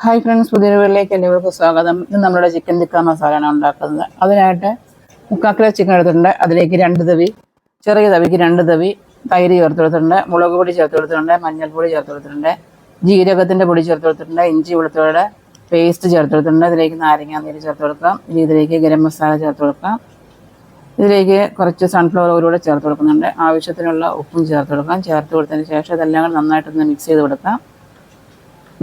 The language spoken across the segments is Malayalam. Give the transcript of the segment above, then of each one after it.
ഹായ് ഫ്രണ്ട്സ്, പുതിയ വീട്ടിലേക്ക് എല്ലാവർക്കും സ്വാഗതം. ഇന്ന് നമ്മുടെ ചിക്കൻ ടിക്ക മസാലയാണ് ഉണ്ടാക്കുന്നത്. അതിനായിട്ട് 3/4 കിലോ ചിക്കൻ എടുത്തിട്ടുണ്ട്. അതിലേക്ക് 2 തവി, ചെറിയ തവിക്ക് 2 തവി തൈര് ചേർത്ത് കൊടുത്തിട്ടുണ്ട്, മുളക് പൊടി ചേർത്ത് കൊടുത്തിട്ടുണ്ട്, മഞ്ഞൾപ്പൊടി ചേർത്ത് കൊടുത്തിട്ടുണ്ട്, ജീരകത്തിൻ്റെ പൊടി ചേർത്ത് കൊടുത്തിട്ടുണ്ട്, ഇഞ്ചി വെളുത്തുള്ളിയുടെ പേസ്റ്റ് ചേർത്ത് കൊടുത്തിട്ടുണ്ട്. ഇതിലേക്ക് നാരങ്ങ നീര് ചേർത്ത് കൊടുക്കാം. ഇനി ഇതിലേക്ക് ഗരം മസാല ചേർത്ത് കൊടുക്കാം. ഇതിലേക്ക് കുറച്ച് സൺഫ്ലവർ ഓയിൽ കൂടെ ചേർത്ത് കൊടുക്കുന്നുണ്ട്. ആവശ്യത്തിനുള്ള ഉപ്പും ചേർത്ത് കൊടുക്കാം. ചേർത്ത് കൊടുത്തതിന് ശേഷം ഇതെല്ലാം കൂടെ നന്നായിട്ടൊന്ന് മിക്സ് ചെയ്ത് കൊടുക്കാം.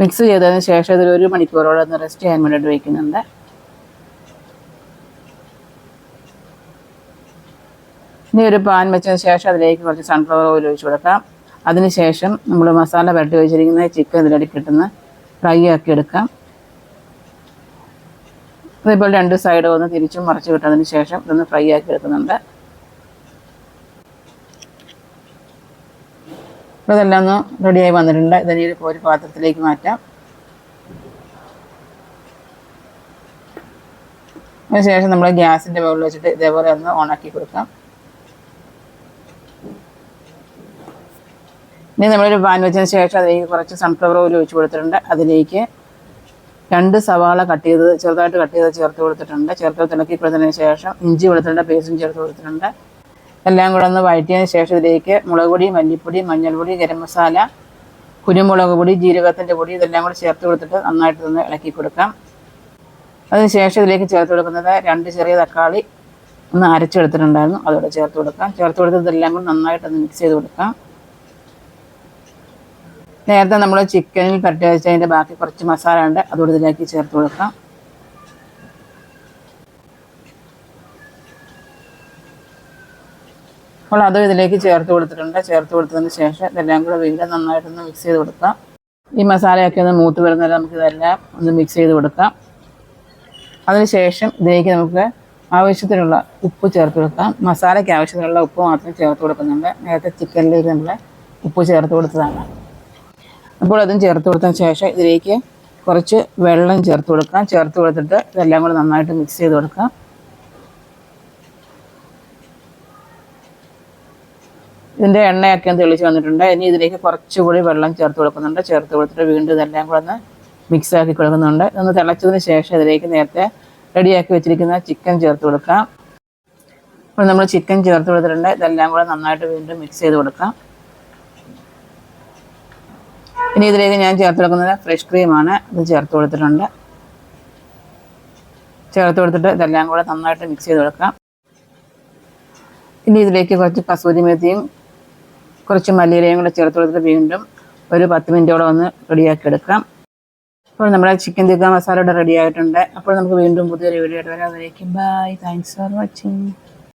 മിക്സ് ചെയ്തതിന് ശേഷം ഇതിൽ 1 മണിക്കൂറോളം ഒന്ന് റെസ്റ്റ് ചെയ്യാൻ വേണ്ടിയിട്ട് വയ്ക്കുന്നുണ്ട്. ഇനി ഒരു പാൻ വെച്ചതിന് ശേഷം അതിലേക്ക് കുറച്ച് സൺഫ്ലവർ ഓയിൽ ഒഴിച്ച് കൊടുക്കാം. അതിനുശേഷം നമ്മൾ മസാല പുരട്ടി വെച്ചിരിക്കുന്ന ചിക്കൻ ഇതിലേക്ക് ഇട്ടുന്ന ഫ്രൈ ആക്കി എടുക്കാം. അതേപോലെ 2 സൈഡും ഒന്ന് തിരിച്ചും മറിച്ച് വിട്ടതിന് ശേഷം ഇതൊന്ന് ഫ്രൈ ആക്കി എടുക്കുന്നുണ്ട്. അപ്പോൾ ഇതെല്ലാം ഒന്ന് റെഡിയായി വന്നിട്ടുണ്ട്. ഇതിനെ ഒരു പാത്രത്തിലേക്ക് മാറ്റാം. അതിനുശേഷം നമ്മൾ ഗ്യാസിൻ്റെ മുകളിൽ വെച്ചിട്ട് ഇതേപോലെ ഒന്ന് ഓണാക്കി കൊടുക്കാം. ഇനി നമ്മളൊരു പാൻ വെച്ചതിന് ശേഷം അതിലേക്ക് കുറച്ച് സൺഫ്ലവർ ഓയിൽ ഒഴിച്ച് കൊടുത്തിട്ടുണ്ട്. അതിലേക്ക് 2 സവാള ചെറുതായിട്ട് കട്ട് ചെയ്ത് ചേർത്ത് കൊടുത്തിട്ടുണ്ട്. ചേർത്ത് ഇളക്കി കൊടുത്തതിന് ശേഷം ഇഞ്ചി വെളുത്തുള്ളിയുടെ പേസ്റ്റും ചേർത്ത് കൊടുത്തിട്ടുണ്ട്. എല്ലാം കൂടെ ഒന്ന് വഴറ്റിയതിന് ശേഷം ഇതിലേക്ക് മുളക് പൊടി, മല്ലിപ്പൊടി, മഞ്ഞൾപ്പൊടി, ഗരം മസാല, കുരുമുളക് പൊടി, ജീരകത്തിൻ്റെ പൊടി ഇതെല്ലാം കൂടി ചേർത്ത് കൊടുത്തിട്ട് നന്നായിട്ടൊന്ന് ഇളക്കി കൊടുക്കാം. അതിനുശേഷം ഇതിലേക്ക് ചേർത്ത് കൊടുക്കുന്നത് 2 ചെറിയ തക്കാളി ഒന്ന് അരച്ചെടുത്തിട്ടുണ്ടായിരുന്നു, അതോടെ ചേർത്ത് കൊടുക്കാം. ചേർത്ത് കൊടുത്ത് ഇതെല്ലാം കൂടി നന്നായിട്ടൊന്ന് മിക്സ് ചെയ്ത് കൊടുക്കാം. നേരത്തെ നമ്മൾ ചിക്കനിൽ പുരട്ടി വെച്ചതിൻ്റെ ബാക്കി കുറച്ച് മസാല ഉണ്ട്, അതുകൂടി ഇതിലേക്ക് ചേർത്ത് കൊടുക്കാം. അപ്പോൾ അതും ഇതിലേക്ക് ചേർത്ത് കൊടുത്തിട്ടുണ്ട്. ചേർത്ത് കൊടുത്തതിന് ശേഷം ഇതെല്ലാം കൂടെ വീണ്ടും നന്നായിട്ടൊന്ന് മിക്സ് ചെയ്ത് കൊടുക്കാം. ഈ മസാലയൊക്കെ ഒന്ന് മൂത്ത് വരുന്നവരെ നമുക്കിതെല്ലാം ഒന്ന് മിക്സ് ചെയ്ത് കൊടുക്കാം. അതിനുശേഷം ഇതിലേക്ക് നമുക്ക് ആവശ്യത്തിനുള്ള ഉപ്പ് ചേർത്ത് കൊടുക്കാം. മസാലയ്ക്ക് ആവശ്യത്തിനുള്ള ഉപ്പ് മാത്രം ചേർത്ത് കൊടുക്കുന്നുണ്ട്. നേരത്തെ ചിക്കനിലേക്ക് നമ്മൾ ഉപ്പ് ചേർത്ത് കൊടുത്തതാണ്. അപ്പോൾ അതും ചേർത്ത് കൊടുത്തതിന് ശേഷം ഇതിലേക്ക് കുറച്ച് വെള്ളം ചേർത്ത് കൊടുക്കാം. ചേർത്ത് കൊടുത്തിട്ട് ഇതെല്ലാം കൂടെ നന്നായിട്ട് മിക്സ് ചെയ്ത് കൊടുക്കാം. ഇതിൻ്റെ എണ്ണയൊക്കെ തെളിച്ച് വന്നിട്ടുണ്ട്. ഇനി ഇതിലേക്ക് കുറച്ചുകൂടി വെള്ളം ചേർത്ത് കൊടുക്കുന്നുണ്ട്. ചേർത്ത് കൊടുത്തിട്ട് വീണ്ടും ഇതെല്ലാം കൂടെ ഒന്ന് മിക്സ് ആക്കി കൊടുക്കുന്നുണ്ട്. ഇതൊന്ന് തിളച്ചതിന് ശേഷം ഇതിലേക്ക് നേരത്തെ റെഡിയാക്കി വെച്ചിരിക്കുന്ന ചിക്കൻ ചേർത്ത് കൊടുക്കാം. അപ്പോൾ നമ്മൾ ചിക്കൻ ചേർത്ത് കൊടുത്തിട്ടുണ്ട്. ഇതെല്ലാം കൂടെ നന്നായിട്ട് വീണ്ടും മിക്സ് ചെയ്ത് കൊടുക്കാം. ഇനി ഇതിലേക്ക് ഞാൻ ചേർത്ത് കൊടുക്കുന്നത് ഫ്രഷ് ക്രീമാണ്. ഇത് ചേർത്ത് കൊടുത്തിട്ടുണ്ട്. ചേർത്ത് കൊടുത്തിട്ട് ഇതെല്ലാം കൂടെ നന്നായിട്ട് മിക്സ് ചെയ്ത് കൊടുക്കാം. ഇനി ഇതിലേക്ക് കുറച്ച് കസൂരി മേത്തിയും കുറച്ച് മല്ലിയിലയും കൂടെ ചേർത്ത് കൊടുത്തിട്ട് വീണ്ടും ഒരു 10 മിനിറ്റോളം ഒന്ന് റെഡിയാക്കി എടുക്കാം. അപ്പോൾ നമ്മുടെ ചിക്കൻ ടിക്ക മസാല ഇവിടെ റെഡി ആയിട്ടുണ്ട്. അപ്പോൾ നമുക്ക് വീണ്ടും പുതിയൊരു വീഡിയോ ആയിട്ട് വരാം. അതിലേക്ക് ബൈ, താങ്ക്സ് ഫോർ വാച്ചിങ്.